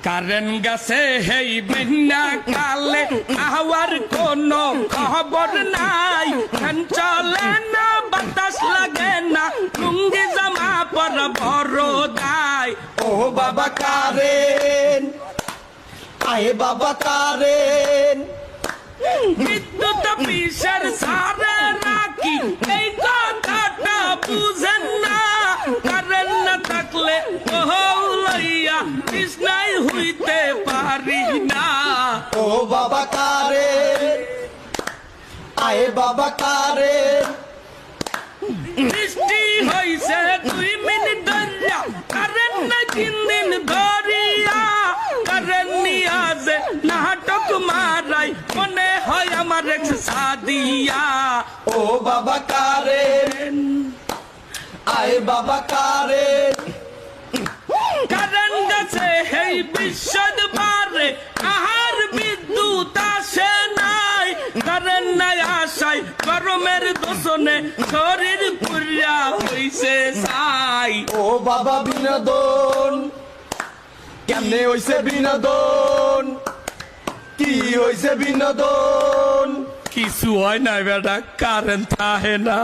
Current গেছে হেই বন্যা কালে আহার কোনো খবর নাই, ফ্যান চলে না বাতাস লাগে না, লুঙ্গি জামা পর বড় দায়। ও বাবা কারেন, আয়ে বাবা কারেন, বিদ্যুৎ অফিসের সারে নাকি এই কথাটা বুঝেন না, কারেন্ট না থাকলে লইয়া কৃষ্ণাই হইতে পারি না। ও বাবা কারেন, আয়ে বাবা কারেন, বৃষ্টি হইছে 2 মিনিট ধরিয়া, কারেন্ট না 3 দিন ধরিয়া, কারেন্ট নিয়া যে নাটক মারাই মনে হয় আমার এক্স সাদিয়া। ও বাবা কারেন, আয়ে বাবা কারেন, কারেন্ট গেছে হেই বিশ্বদ বারে, আহার বিদ্যুৎ আসে নাই, কারেন্ট নাই আসায় গরমের দোষণে শরীর পুরিয়া হইছে ছাই। ও বাবা বিনোদন, কেমনে হইছে বিনোদন, কি হইছে বিনোদন? কিছু হয় না বেটা, কারেন্ট থাকে না।